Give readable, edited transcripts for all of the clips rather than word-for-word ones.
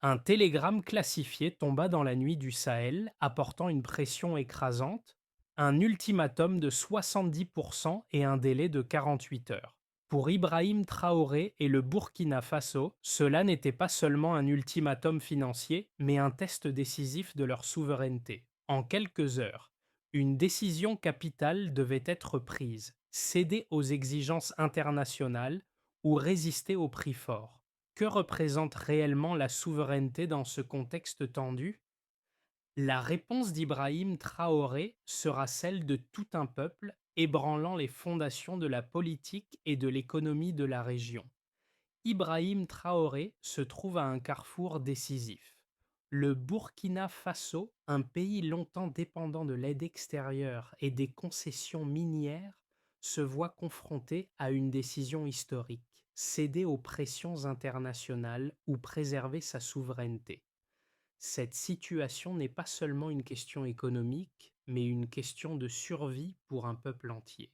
Un télégramme classifié tomba dans la nuit du Sahel, apportant une pression écrasante, un ultimatum de 70% et un délai de 48 heures. Pour Ibrahim Traoré et le Burkina Faso, cela n'était pas seulement un ultimatum financier, mais un test décisif de leur souveraineté. En quelques heures, une décision capitale devait être prise: céder aux exigences internationales ou résister au prix fort. Que représente réellement la souveraineté dans ce contexte tendu? La réponse d'Ibrahim Traoré sera celle de tout un peuple, ébranlant les fondations de la politique et de l'économie de la région. Ibrahim Traoré se trouve à un carrefour décisif. Le Burkina Faso, un pays longtemps dépendant de l'aide extérieure et des concessions minières, se voit confronté à une décision historique: céder aux pressions internationales ou préserver sa souveraineté. Cette situation n'est pas seulement une question économique, mais une question de survie pour un peuple entier.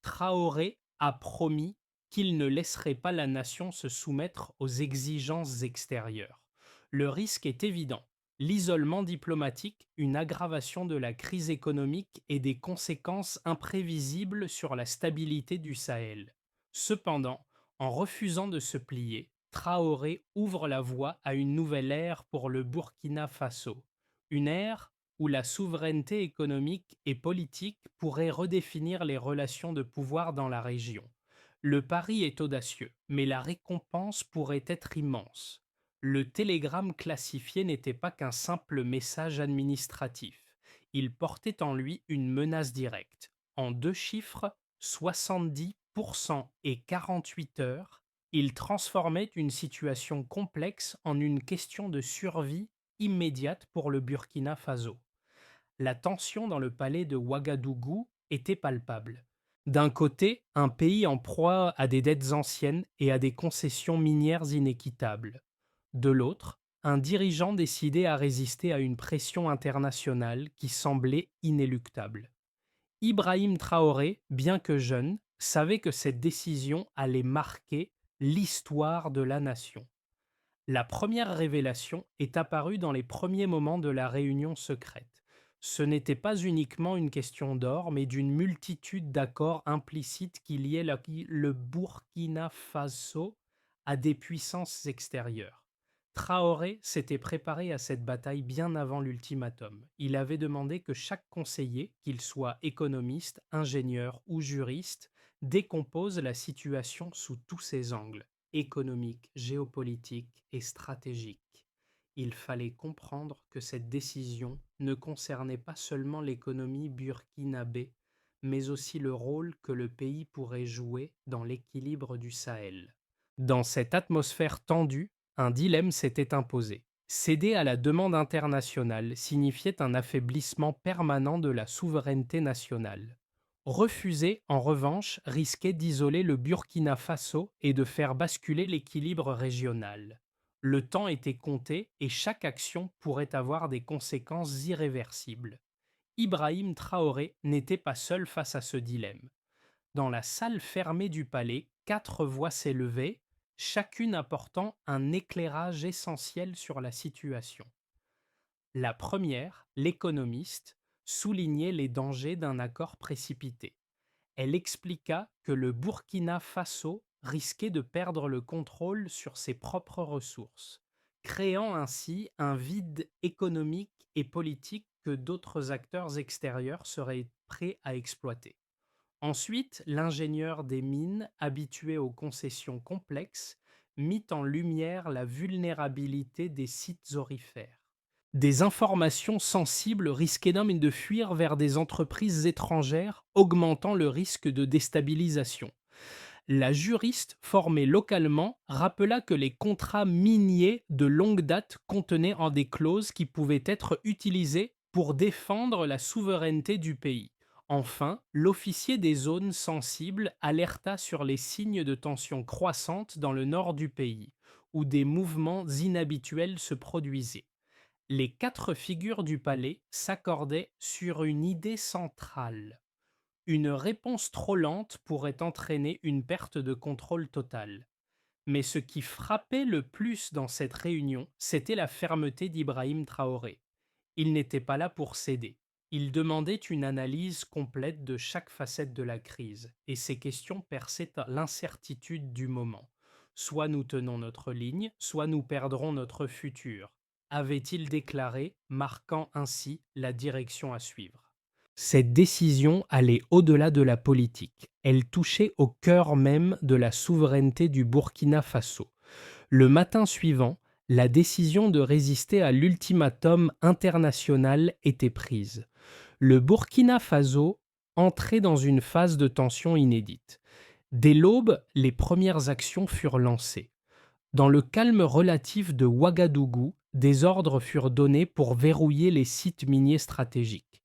Traoré a promis qu'il ne laisserait pas la nation se soumettre aux exigences extérieures. Le risque est évident: l'isolement diplomatique, une aggravation de la crise économique et des conséquences imprévisibles sur la stabilité du Sahel. Cependant, en refusant de se plier, Traoré ouvre la voie à une nouvelle ère pour le Burkina Faso, une ère où la souveraineté économique et politique pourrait redéfinir les relations de pouvoir dans la région. Le pari est audacieux, mais la récompense pourrait être immense. Le télégramme classifié n'était pas qu'un simple message administratif. Il portait en lui une menace directe. En deux chiffres, 70% et 48 heures, il transformait une situation complexe en une question de survie immédiate pour le Burkina Faso. La tension dans le palais de Ouagadougou était palpable. D'un côté, un pays en proie à des dettes anciennes et à des concessions minières inéquitables. De l'autre, un dirigeant décidé à résister à une pression internationale qui semblait inéluctable. Ibrahim Traoré, bien que jeune, savait que cette décision allait marquer l'histoire de la nation. La première révélation est apparue dans les premiers moments de la réunion secrète. Ce n'était pas uniquement une question d'or, mais d'une multitude d'accords implicites qui liaient le Burkina Faso à des puissances extérieures. Traoré s'était préparé à cette bataille bien avant l'ultimatum. Il avait demandé que chaque conseiller, qu'il soit économiste, ingénieur ou juriste, décompose la situation sous tous ses angles: économique, géopolitique et stratégique. Il fallait comprendre que cette décision ne concernait pas seulement l'économie burkinabé, mais aussi le rôle que le pays pourrait jouer dans l'équilibre du Sahel. Dans cette atmosphère tendue, un dilemme s'était imposé. Céder à la demande internationale signifiait un affaiblissement permanent de la souveraineté nationale. Refuser, en revanche, risquait d'isoler le Burkina Faso et de faire basculer l'équilibre régional. Le temps était compté et chaque action pourrait avoir des conséquences irréversibles. Ibrahim Traoré n'était pas seul face à ce dilemme. Dans la salle fermée du palais, quatre voix s'élevaient, chacune apportant un éclairage essentiel sur la situation. La première, l'économiste, soulignait les dangers d'un accord précipité. Elle expliqua que le Burkina Faso risquait de perdre le contrôle sur ses propres ressources, créant ainsi un vide économique et politique que d'autres acteurs extérieurs seraient prêts à exploiter. Ensuite, l'ingénieur des mines, habitué aux concessions complexes, mit en lumière la vulnérabilité des sites aurifères. Des informations sensibles risquaient même de fuir vers des entreprises étrangères, augmentant le risque de déstabilisation. La juriste formée localement rappela que les contrats miniers de longue date contenaient en des clauses qui pouvaient être utilisées pour défendre la souveraineté du pays. Enfin, l'officier des zones sensibles alerta sur les signes de tension croissante dans le nord du pays, où des mouvements inhabituels se produisaient. Les quatre figures du palais s'accordaient sur une idée centrale: une réponse trop lente pourrait entraîner une perte de contrôle totale. Mais ce qui frappait le plus dans cette réunion, c'était la fermeté d'Ibrahim Traoré. Il n'était pas là pour céder. Il demandait une analyse complète de chaque facette de la crise, et ces questions perçaient l'incertitude du moment. Soit nous tenons notre ligne, soit nous perdrons notre futur, avait-il déclaré, marquant ainsi la direction à suivre. Cette décision allait au-delà de la politique. Elle touchait au cœur même de la souveraineté du Burkina Faso. Le matin suivant, la décision de résister à l'ultimatum international était prise. Le Burkina Faso entrait dans une phase de tension inédite. Dès l'aube, les premières actions furent lancées. Dans le calme relatif de Ouagadougou, des ordres furent donnés pour verrouiller les sites miniers stratégiques.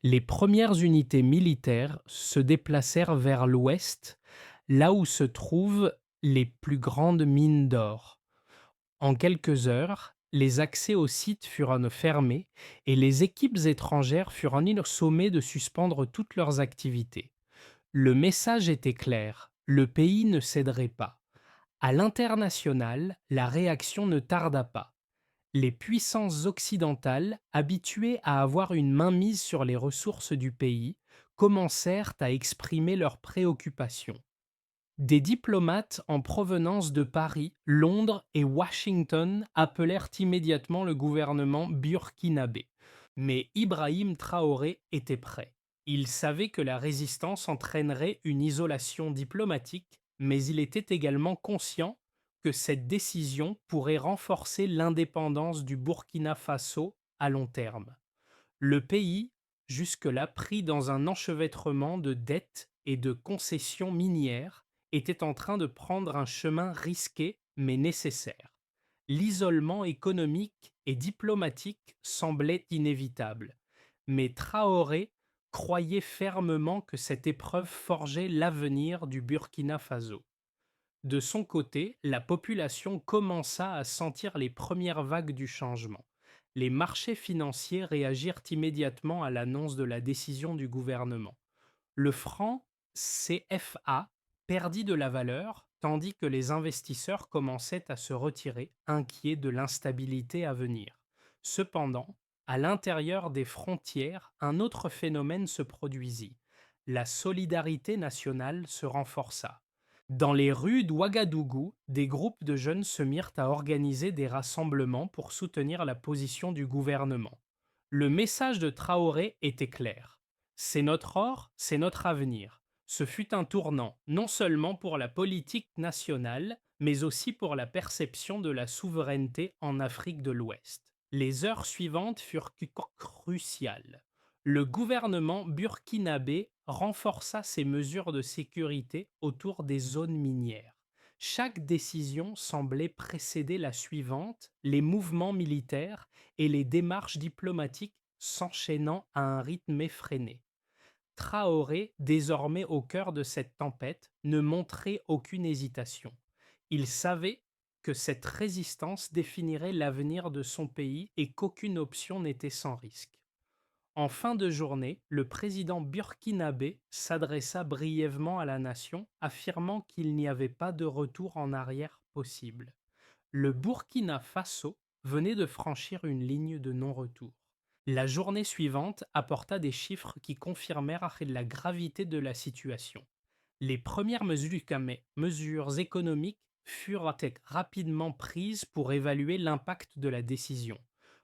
Les premières unités militaires se déplacèrent vers l'ouest, là où se trouvent les plus grandes mines d'or. En quelques heures, les accès aux sites furent fermés et les équipes étrangères furent sommées de suspendre toutes leurs activités. Le message était clair, le pays ne céderait pas. À l'international, la réaction ne tarda pas. Les puissances occidentales, habituées à avoir une mainmise sur les ressources du pays, commencèrent à exprimer leurs préoccupations. Des diplomates en provenance de Paris, Londres et Washington appelèrent immédiatement le gouvernement burkinabé. Mais Ibrahim Traoré était prêt. Il savait que la résistance entraînerait une isolation diplomatique, mais il était également conscient que cette décision pourrait renforcer l'indépendance du Burkina Faso à long terme. Le pays, jusque-là pris dans un enchevêtrement de dettes et de concessions minières, était en train de prendre un chemin risqué mais nécessaire. L'isolement économique et diplomatique semblait inévitable, mais Traoré croyait fermement que cette épreuve forgeait l'avenir du Burkina Faso. De son côté, la population commença à sentir les premières vagues du changement. Les marchés financiers réagirent immédiatement à l'annonce de la décision du gouvernement. Le franc CFA perdit de la valeur, tandis que les investisseurs commençaient à se retirer, inquiets de l'instabilité à venir. Cependant, à l'intérieur des frontières, un autre phénomène se produisit. La solidarité nationale se renforça. Dans les rues d'Ouagadougou, des groupes de jeunes se mirent à organiser des rassemblements pour soutenir la position du gouvernement. Le message de Traoré était clair. C'est notre or, c'est notre avenir. Ce fut un tournant, non seulement pour la politique nationale, mais aussi pour la perception de la souveraineté en Afrique de l'Ouest. Les heures suivantes furent cruciales. Le gouvernement burkinabé renforça ses mesures de sécurité autour des zones minières. Chaque décision semblait précéder la suivante, les mouvements militaires et les démarches diplomatiques s'enchaînant à un rythme effréné. Traoré, désormais au cœur de cette tempête, ne montrait aucune hésitation. Il savait que cette résistance définirait l'avenir de son pays et qu'aucune option n'était sans risque. En fin de journée, le président burkinabé s'adressa brièvement à la nation, affirmant qu'il n'y avait pas de retour en arrière possible. Le Burkina Faso venait de franchir une ligne de non-retour. La journée suivante apporta des chiffres qui confirmèrent la gravité de la situation. Les premières mesures économiques furent rapidement prises pour évaluer l'impact de la décision.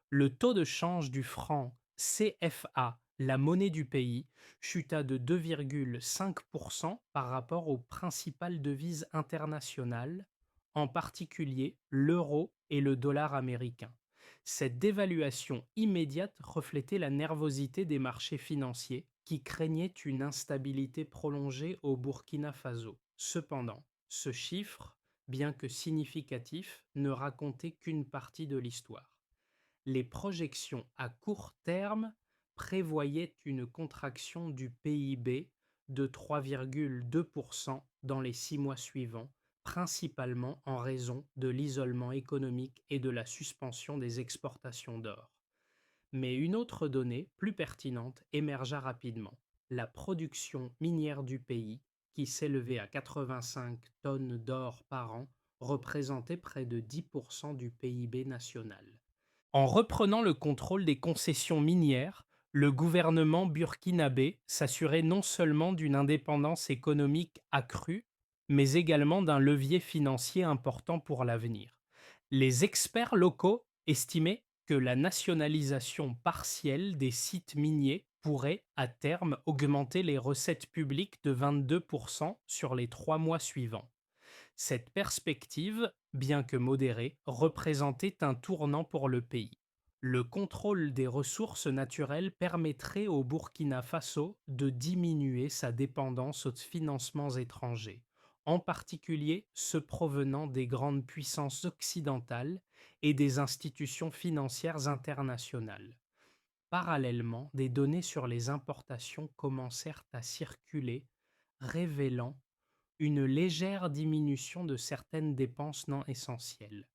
Le taux de change du franc CFA, la monnaie du pays, chuta de 2,5% par rapport aux principales devises internationales, en particulier l'euro et le dollar américain. Cette dévaluation immédiate reflétait la nervosité des marchés financiers qui craignaient une instabilité prolongée au Burkina Faso. Cependant, ce chiffre, bien que significatif, ne racontait qu'une partie de l'histoire. Les projections à court terme prévoyaient une contraction du PIB de 3,2% dans les 6 mois suivants, principalement en raison de l'isolement économique et de la suspension des exportations d'or. Mais une autre donnée, plus pertinente, émergea rapidement. La production minière du pays, qui s'élevait à 85 tonnes d'or par an, représentait près de 10% du PIB national. En reprenant le contrôle des concessions minières, le gouvernement burkinabé s'assurait non seulement d'une indépendance économique accrue, mais également d'un levier financier important pour l'avenir. Les experts locaux estimaient que la nationalisation partielle des sites miniers pourrait, à terme, augmenter les recettes publiques de 22% sur les 3 mois suivants. Cette perspective, bien que modérée, représentait un tournant pour le pays. Le contrôle des ressources naturelles permettrait au Burkina Faso de diminuer sa dépendance aux financements étrangers, en particulier ceux provenant des grandes puissances occidentales et des institutions financières internationales. Parallèlement, des données sur les importations commencèrent à circuler, révélant une légère diminution de certaines dépenses non essentielles.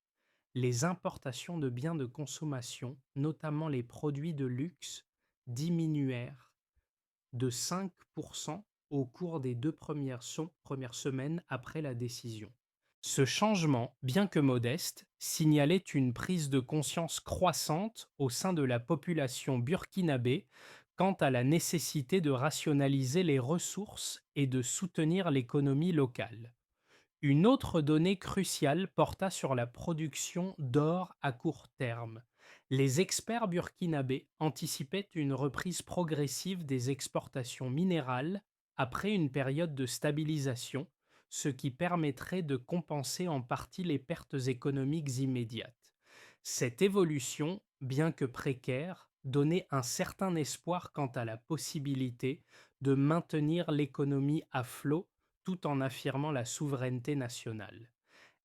Les importations de biens de consommation, notamment les produits de luxe, diminuèrent de 5% au cours des 2 premières semaines après la décision. Ce changement, bien que modeste, signalait une prise de conscience croissante au sein de la population burkinabé quant à la nécessité de rationaliser les ressources et de soutenir l'économie locale. Une autre donnée cruciale porta sur la production d'or à court terme. Les experts burkinabés anticipaient une reprise progressive des exportations minérales après une période de stabilisation, ce qui permettrait de compenser en partie les pertes économiques immédiates. Cette évolution, bien que précaire, donnait un certain espoir quant à la possibilité de maintenir l'économie à flot tout en affirmant la souveraineté nationale.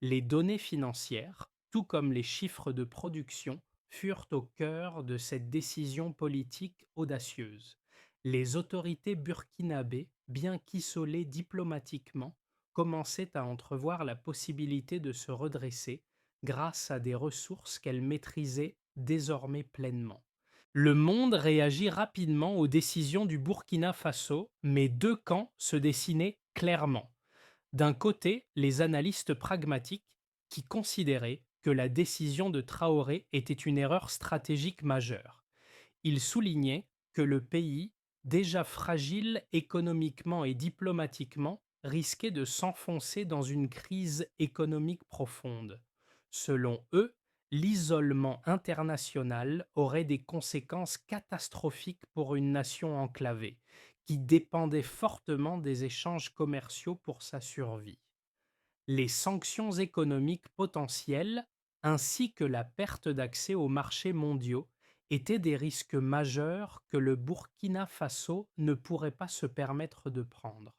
Les données financières, tout comme les chiffres de production, furent au cœur de cette décision politique audacieuse. Les autorités burkinabées, bien qu'isolées diplomatiquement, commençaient à entrevoir la possibilité de se redresser grâce à des ressources qu'elles maîtrisaient désormais pleinement. Le monde réagit rapidement aux décisions du Burkina Faso, mais deux camps se dessinaient clairement. D'un côté, les analystes pragmatiques qui considéraient que la décision de Traoré était une erreur stratégique majeure. Ils soulignaient que le pays, déjà fragile économiquement et diplomatiquement, risquait de s'enfoncer dans une crise économique profonde. Selon eux, l'isolement international aurait des conséquences catastrophiques pour une nation enclavée, qui dépendait fortement des échanges commerciaux pour sa survie. Les sanctions économiques potentielles, ainsi que la perte d'accès aux marchés mondiaux, étaient des risques majeurs que le Burkina Faso ne pourrait pas se permettre de prendre.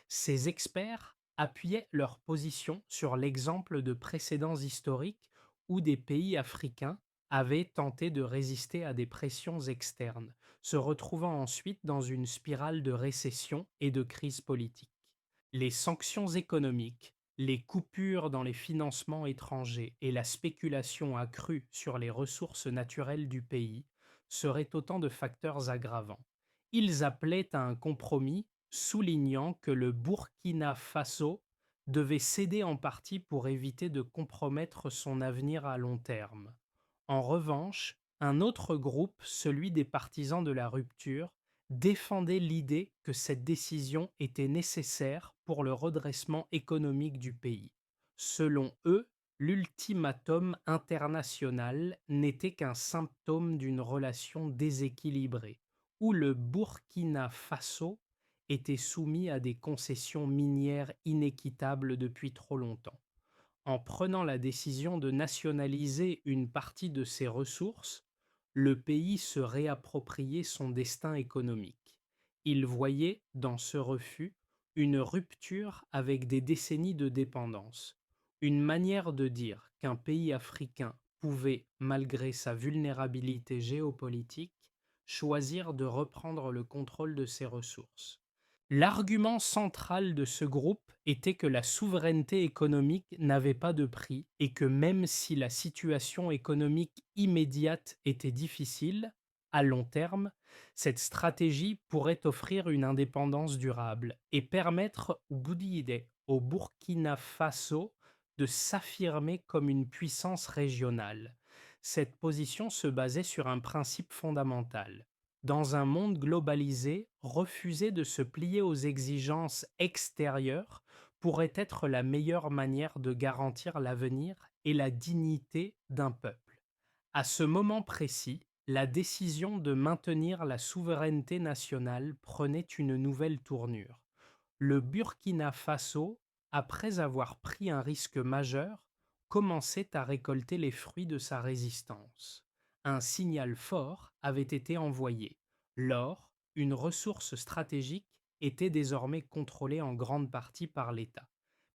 Ces experts appuyaient leur position sur l'exemple de précédents historiques où des pays africains avaient tenté de résister à des pressions externes, se retrouvant ensuite dans une spirale de récession et de crise politique. Les sanctions économiques, les coupures dans les financements étrangers et la spéculation accrue sur les ressources naturelles du pays seraient autant de facteurs aggravants. Ils appelaient à un compromis, soulignant que le Burkina Faso devait céder en partie pour éviter de compromettre son avenir à long terme. En revanche, un autre groupe, celui des partisans de la rupture, défendait l'idée que cette décision était nécessaire pour le redressement économique du pays. Selon eux, l'ultimatum international n'était qu'un symptôme d'une relation déséquilibrée, où le Burkina Faso était soumis à des concessions minières inéquitables depuis trop longtemps. En prenant la décision de nationaliser une partie de ses ressources, le pays se réappropriait son destin économique. Il voyait dans ce refus une rupture avec des décennies de dépendance, une manière de dire qu'un pays africain pouvait, malgré sa vulnérabilité géopolitique, choisir de reprendre le contrôle de ses ressources. L'argument central de ce groupe était que la souveraineté économique n'avait pas de prix et que même si la situation économique immédiate était difficile, à long terme, cette stratégie pourrait offrir une indépendance durable et permettre au Burkina Faso de s'affirmer comme une puissance régionale. Cette position se basait sur un principe fondamental. Dans un monde globalisé, refuser de se plier aux exigences extérieures pourrait être la meilleure manière de garantir l'avenir et la dignité d'un peuple. À ce moment précis, la décision de maintenir la souveraineté nationale prenait une nouvelle tournure. Le Burkina Faso, après avoir pris un risque majeur, commençait à récolter les fruits de sa résistance. Un signal fort avait été envoyé. L'or, une ressource stratégique, était désormais contrôlé en grande partie par l'État.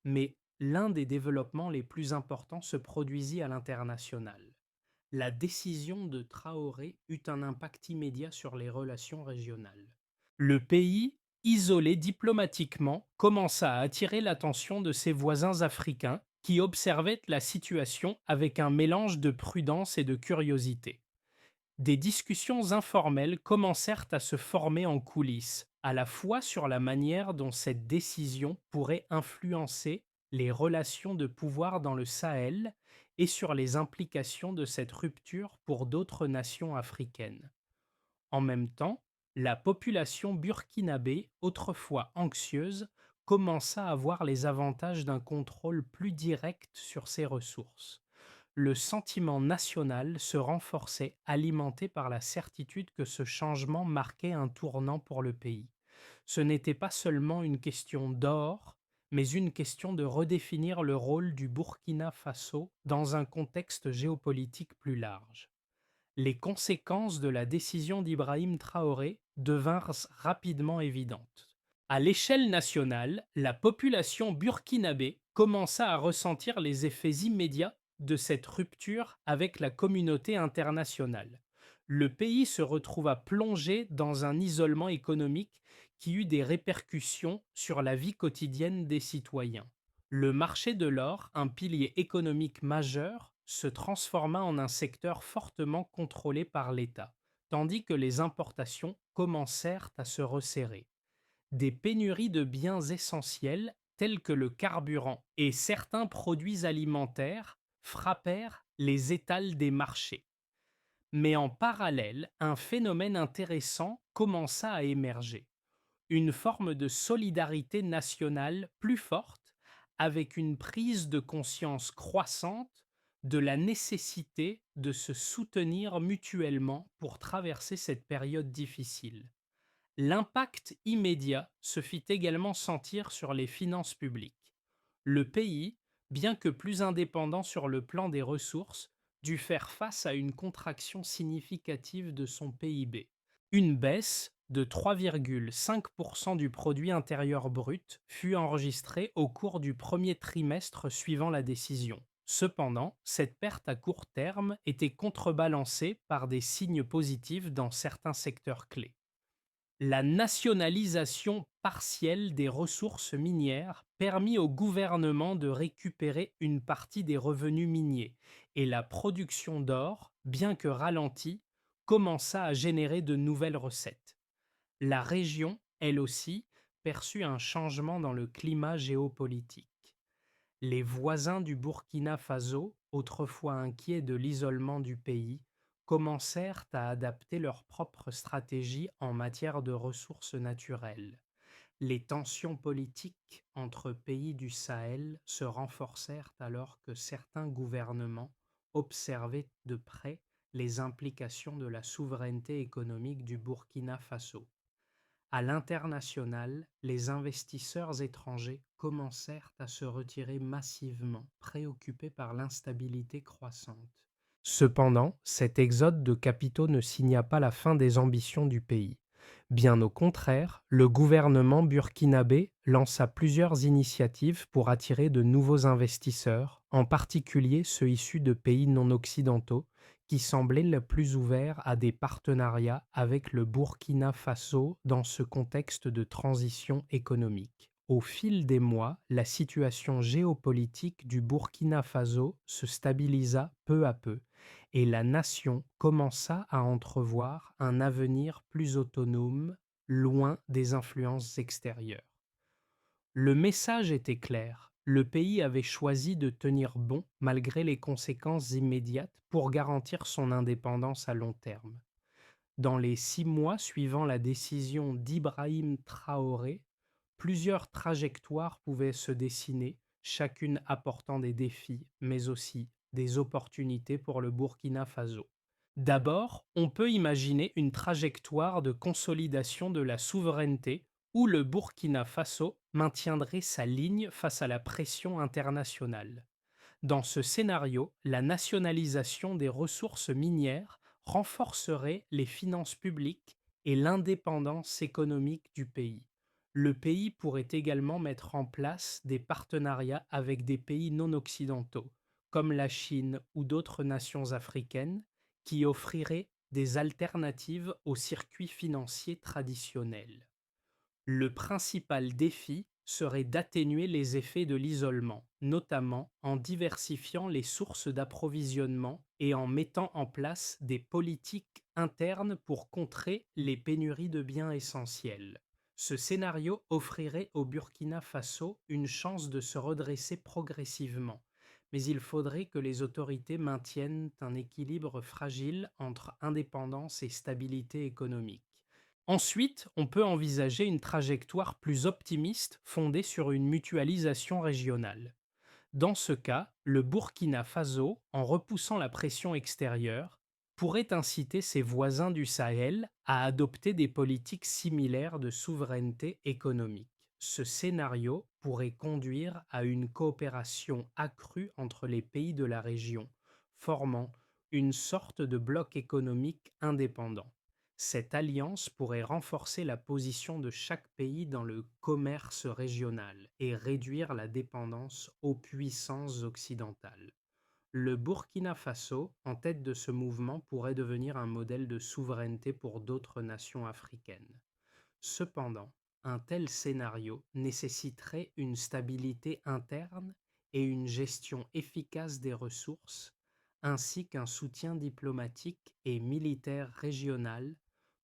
Mais l'un des développements les plus importants se produisit à l'international. La décision de Traoré eut un impact immédiat sur les relations régionales. Le pays, isolé diplomatiquement, commença à attirer l'attention de ses voisins africains qui observaient la situation avec un mélange de prudence et de curiosité. Des discussions informelles commencèrent à se former en coulisses, à la fois sur la manière dont cette décision pourrait influencer les relations de pouvoir dans le Sahel et sur les implications de cette rupture pour d'autres nations africaines. En même temps, la population burkinabé, autrefois anxieuse, commença à voir les avantages d'un contrôle plus direct sur ses ressources. Le sentiment national se renforçait, alimenté par la certitude que ce changement marquait un tournant pour le pays. Ce n'était pas seulement une question d'or, mais une question de redéfinir le rôle du Burkina Faso dans un contexte géopolitique plus large. Les conséquences de la décision d'Ibrahim Traoré devinrent rapidement évidentes. À l'échelle nationale, la population burkinabé commença à ressentir les effets immédiats de cette rupture avec la communauté internationale. Le pays se retrouva plongé dans un isolement économique qui eut des répercussions sur la vie quotidienne des citoyens. Le marché de l'or, un pilier économique majeur, se transforma en un secteur fortement contrôlé par l'État, tandis que les importations commencèrent à se resserrer. Des pénuries de biens essentiels tels que le carburant et certains produits alimentaires frappèrent les étals des marchés. Mais en parallèle, un phénomène intéressant commença à émerger, une forme de solidarité nationale plus forte, avec une prise de conscience croissante de la nécessité de se soutenir mutuellement pour traverser cette période difficile. L'impact immédiat se fit également sentir sur les finances publiques. Le pays, bien que plus indépendant sur le plan des ressources, dut faire face à une contraction significative de son PIB. Une baisse de 3,5% du produit intérieur brut fut enregistrée au cours du premier trimestre suivant la décision. Cependant, cette perte à court terme était contrebalancée par des signes positifs dans certains secteurs clés. La nationalisation partielle des ressources minières permit au gouvernement de récupérer une partie des revenus miniers et la production d'or, bien que ralentie, commença à générer de nouvelles recettes. La région, elle aussi, perçut un changement dans le climat géopolitique. Les voisins du Burkina Faso, autrefois inquiets de l'isolement du pays, commencèrent à adapter leur propre stratégie en matière de ressources naturelles. Les tensions politiques entre pays du Sahel se renforcèrent alors que certains gouvernements observaient de près les implications de la souveraineté économique du Burkina Faso. À l'international, les investisseurs étrangers commencèrent à se retirer massivement, préoccupés par l'instabilité croissante. Cependant, cet exode de capitaux ne signa pas la fin des ambitions du pays. Bien au contraire, le gouvernement burkinabé lança plusieurs initiatives pour attirer de nouveaux investisseurs, en particulier ceux issus de pays non occidentaux, qui semblait le plus ouvert à des partenariats avec le Burkina Faso dans ce contexte de transition économique. Au fil des mois, la situation géopolitique du Burkina Faso se stabilisa peu à peu et la nation commença à entrevoir un avenir plus autonome, loin des influences extérieures. Le message était clair, Le pays avait choisi de tenir bon malgré les conséquences immédiates pour garantir son indépendance à long terme. Dans les 6 mois suivant la décision d'Ibrahim Traoré, plusieurs trajectoires pouvaient se dessiner, chacune apportant des défis, mais aussi des opportunités pour le Burkina Faso. D'abord, on peut imaginer une trajectoire de consolidation de la souveraineté où le Burkina Faso maintiendrait sa ligne face à la pression internationale. Dans ce scénario, la nationalisation des ressources minières renforcerait les finances publiques et l'indépendance économique du pays. Le pays pourrait également mettre en place des partenariats avec des pays non occidentaux, comme la Chine ou d'autres nations africaines, qui offriraient des alternatives aux circuits financiers traditionnels. Le principal défi serait d'atténuer les effets de l'isolement, notamment en diversifiant les sources d'approvisionnement et en mettant en place des politiques internes pour contrer les pénuries de biens essentiels. Ce scénario offrirait au Burkina Faso une chance de se redresser progressivement, mais il faudrait que les autorités maintiennent un équilibre fragile entre indépendance et stabilité économique. Ensuite, on peut envisager une trajectoire plus optimiste fondée sur une mutualisation régionale. Dans ce cas, le Burkina Faso, en repoussant la pression extérieure, pourrait inciter ses voisins du Sahel à adopter des politiques similaires de souveraineté économique. Ce scénario pourrait conduire à une coopération accrue entre les pays de la région, formant une sorte de bloc économique indépendant. Cette alliance pourrait renforcer la position de chaque pays dans le commerce régional et réduire la dépendance aux puissances occidentales. Le Burkina Faso, en tête de ce mouvement, pourrait devenir un modèle de souveraineté pour d'autres nations africaines. Cependant, un tel scénario nécessiterait une stabilité interne et une gestion efficace des ressources, ainsi qu'un soutien diplomatique et militaire régional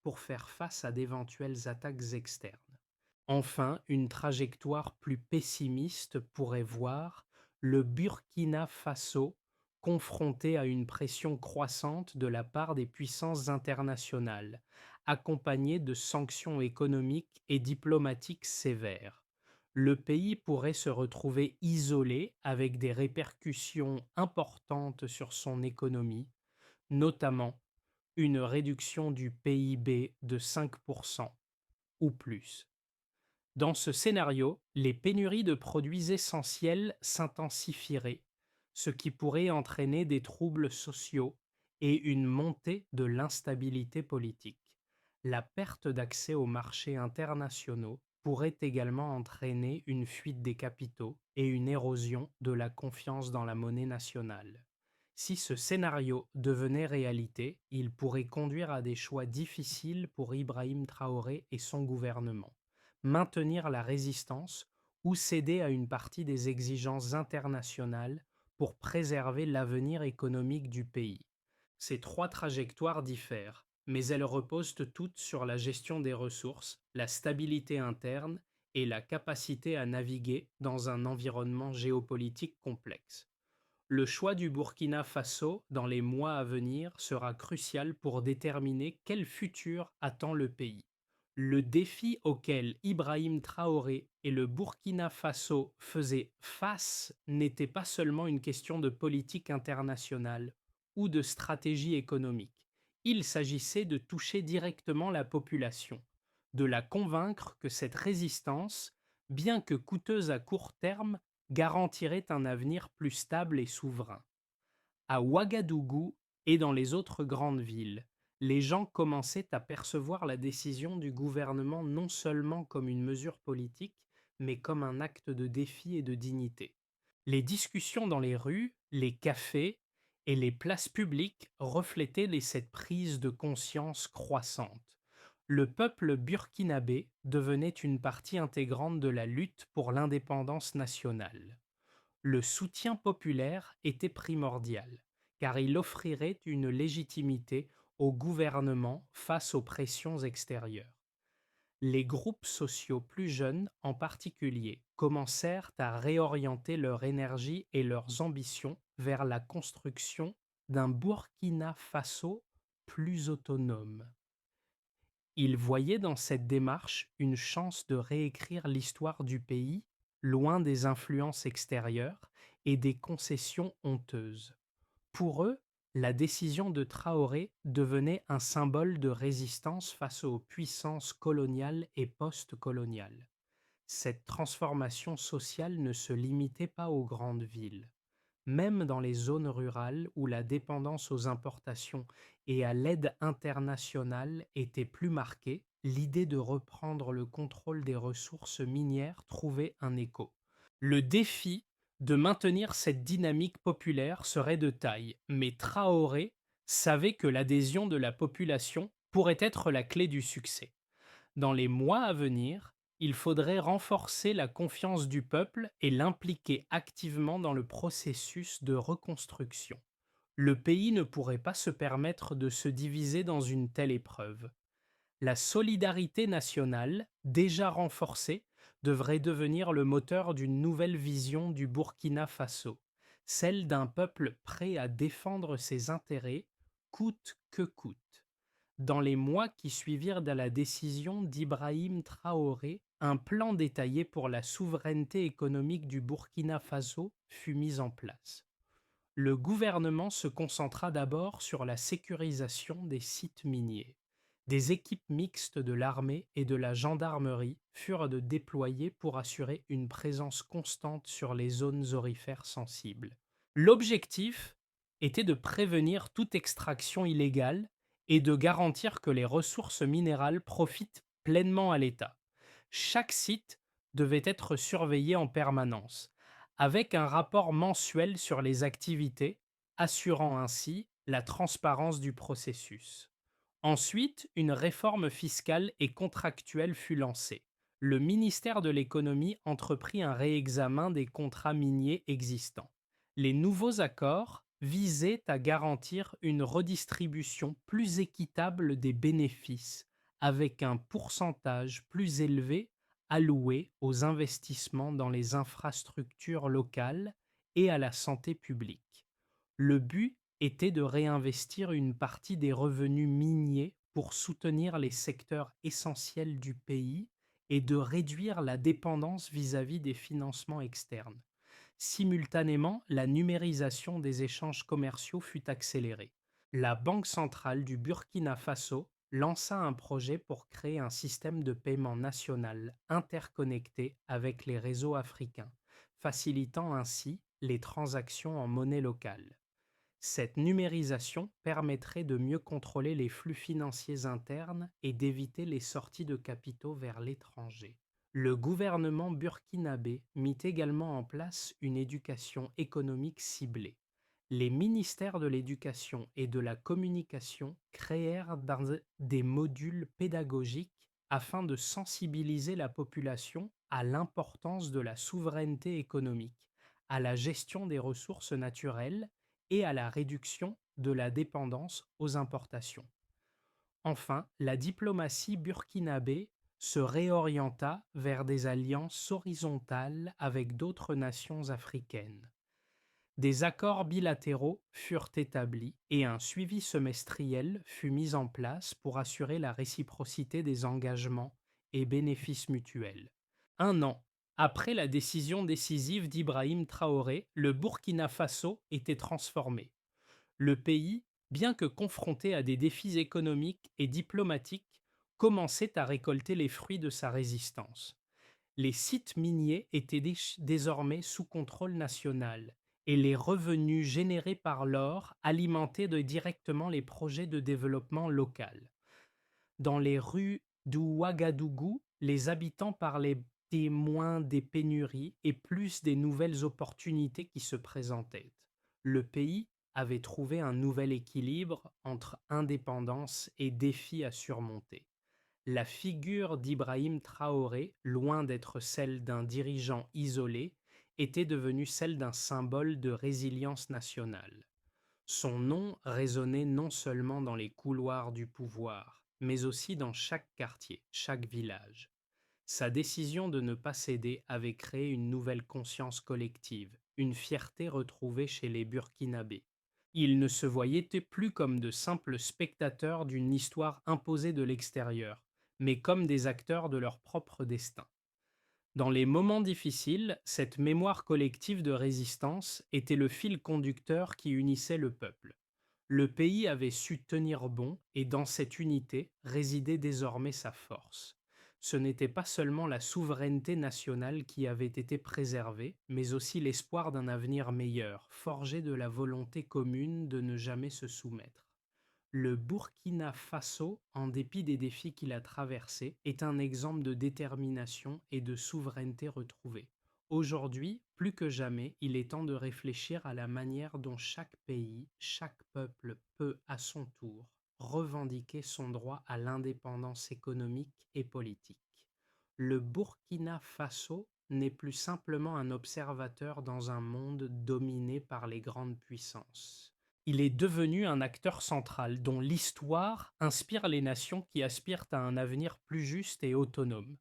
pour faire face à d'éventuelles attaques externes. Enfin, une trajectoire plus pessimiste pourrait voir le Burkina Faso confronté à une pression croissante de la part des puissances internationales, accompagnée de sanctions économiques et diplomatiques sévères. Le pays pourrait se retrouver isolé avec des répercussions importantes sur son économie, notamment une réduction du PIB de 5% ou plus. Dans ce scénario, les pénuries de produits essentiels s'intensifieraient, ce qui pourrait entraîner des troubles sociaux et une montée de l'instabilité politique. La perte d'accès aux marchés internationaux pourrait également entraîner une fuite des capitaux et une érosion de la confiance dans la monnaie nationale. Si ce scénario devenait réalité, il pourrait conduire à des choix difficiles pour Ibrahim Traoré et son gouvernement: maintenir la résistance ou céder à une partie des exigences internationales pour préserver l'avenir économique du pays. Ces trois trajectoires diffèrent, mais elles reposent toutes sur la gestion des ressources, la stabilité interne et la capacité à naviguer dans un environnement géopolitique complexe. Le choix du Burkina Faso dans les mois à venir sera crucial pour déterminer quel futur attend le pays. Le défi auquel Ibrahim Traoré et le Burkina Faso faisaient face n'était pas seulement une question de politique internationale ou de stratégie économique. Il s'agissait de toucher directement la population, de la convaincre que cette résistance, bien que coûteuse à court terme, garantirait un avenir plus stable et souverain. À Ouagadougou et dans les autres grandes villes, les gens commençaient à percevoir la décision du gouvernement non seulement comme une mesure politique, mais comme un acte de défi et de dignité. Les discussions dans les rues, les cafés et les places publiques reflétaient cette prise de conscience croissante. Le peuple burkinabé devenait une partie intégrante de la lutte pour l'indépendance nationale. Le soutien populaire était primordial, car il offrirait une légitimité au gouvernement face aux pressions extérieures. Les groupes sociaux plus jeunes, en particulier, commencèrent à réorienter leur énergie et leurs ambitions vers la construction d'un Burkina Faso plus autonome. Ils voyaient dans cette démarche une chance de réécrire l'histoire du pays, loin des influences extérieures et des concessions honteuses. Pour eux, la décision de Traoré devenait un symbole de résistance face aux puissances coloniales et post-coloniales. Cette transformation sociale ne se limitait pas aux grandes villes. Même dans les zones rurales où la dépendance aux importations et à l'aide internationale était plus marquée, l'idée de reprendre le contrôle des ressources minières trouvait un écho. Le défi de maintenir cette dynamique populaire serait de taille, mais Traoré savait que l'adhésion de la population pourrait être la clé du succès. Dans les mois à venir, il faudrait renforcer la confiance du peuple et l'impliquer activement dans le processus de reconstruction. Le pays ne pourrait pas se permettre de se diviser dans une telle épreuve. La solidarité nationale, déjà renforcée, devrait devenir le moteur d'une nouvelle vision du Burkina Faso, celle d'un peuple prêt à défendre ses intérêts coûte que coûte. Dans les mois qui suivirent à la décision d'Ibrahim Traoré, un plan détaillé pour la souveraineté économique du Burkina Faso fut mis en place. Le gouvernement se concentra d'abord sur la sécurisation des sites miniers. Des équipes mixtes de l'armée et de la gendarmerie furent déployées pour assurer une présence constante sur les zones aurifères sensibles. L'objectif était de prévenir toute extraction illégale et de garantir que les ressources minérales profitent pleinement à l'État. Chaque site devait être surveillé en permanence, avec un rapport mensuel sur les activités, assurant ainsi la transparence du processus. Ensuite, une réforme fiscale et contractuelle fut lancée. Le ministère de l'économie entreprit un réexamen des contrats miniers existants. Les nouveaux accords visaient à garantir une redistribution plus équitable des bénéfices, avec un pourcentage plus élevé alloué aux investissements dans les infrastructures locales et à la santé publique. Le but était de réinvestir une partie des revenus miniers pour soutenir les secteurs essentiels du pays et de réduire la dépendance vis-à-vis des financements externes. Simultanément, la numérisation des échanges commerciaux fut accélérée. La Banque centrale du Burkina Faso lança un projet pour créer un système de paiement national interconnecté avec les réseaux africains, facilitant ainsi les transactions en monnaie locale. Cette numérisation permettrait de mieux contrôler les flux financiers internes et d'éviter les sorties de capitaux vers l'étranger. Le gouvernement burkinabé mit également en place une éducation économique ciblée. Les ministères de l'éducation et de la communication créèrent des modules pédagogiques afin de sensibiliser la population à l'importance de la souveraineté économique, à la gestion des ressources naturelles et à la réduction de la dépendance aux importations. Enfin, la diplomatie burkinabé se réorienta vers des alliances horizontales avec d'autres nations africaines. Des accords bilatéraux furent établis et un suivi semestriel fut mis en place pour assurer la réciprocité des engagements et bénéfices mutuels. Un an après la décision décisive d'Ibrahim Traoré, le Burkina Faso était transformé. Le pays, bien que confronté à des défis économiques et diplomatiques, commençait à récolter les fruits de sa résistance. Les sites miniers étaient désormais sous contrôle national et les revenus générés par l'or alimentaient directement les projets de développement local. Dans les rues d'Ouagadougou, les habitants parlaient moins des pénuries et plus des nouvelles opportunités qui se présentaient. Le pays avait trouvé un nouvel équilibre entre indépendance et défis à surmonter. La figure d'Ibrahim Traoré, loin d'être celle d'un dirigeant isolé, était devenue celle d'un symbole de résilience nationale. Son nom résonnait non seulement dans les couloirs du pouvoir, mais aussi dans chaque quartier, chaque village. Sa décision de ne pas céder avait créé une nouvelle conscience collective, une fierté retrouvée chez les Burkinabés. Ils ne se voyaient plus comme de simples spectateurs d'une histoire imposée de l'extérieur, mais comme des acteurs de leur propre destin. Dans les moments difficiles, cette mémoire collective de résistance était le fil conducteur qui unissait le peuple. Le pays avait su tenir bon et dans cette unité résidait désormais sa force. Ce n'était pas seulement la souveraineté nationale qui avait été préservée, mais aussi l'espoir d'un avenir meilleur, forgé de la volonté commune de ne jamais se soumettre. Le Burkina Faso, en dépit des défis qu'il a traversés, est un exemple de détermination et de souveraineté retrouvée. Aujourd'hui, plus que jamais, il est temps de réfléchir à la manière dont chaque pays, chaque peuple peut, à son tour, revendiquer son droit à l'indépendance économique et politique. Le Burkina Faso n'est plus simplement un observateur dans un monde dominé par les grandes puissances. Il est devenu un acteur central dont l'histoire inspire les nations qui aspirent à un avenir plus juste et autonome.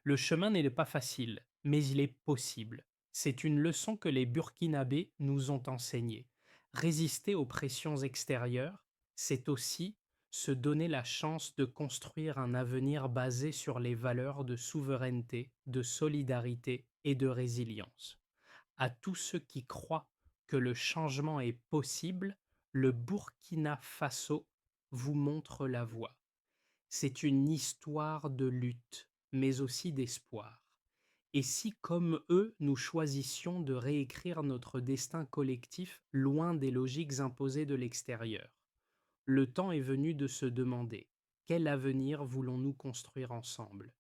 Le chemin n'est pas facile, mais il est possible. C'est une leçon que les Burkinabés nous ont enseignée. Résister aux pressions extérieures, c'est aussi se donner la chance de construire un avenir basé sur les valeurs de souveraineté, de solidarité et de résilience. À tous ceux qui croient que le changement est possible, le Burkina Faso vous montre la voie. C'est une histoire de lutte, mais aussi d'espoir. Et si, comme eux, nous choisissions de réécrire notre destin collectif loin des logiques imposées de l'extérieur? Le temps est venu de se demander: quel avenir voulons-nous construire ensemble?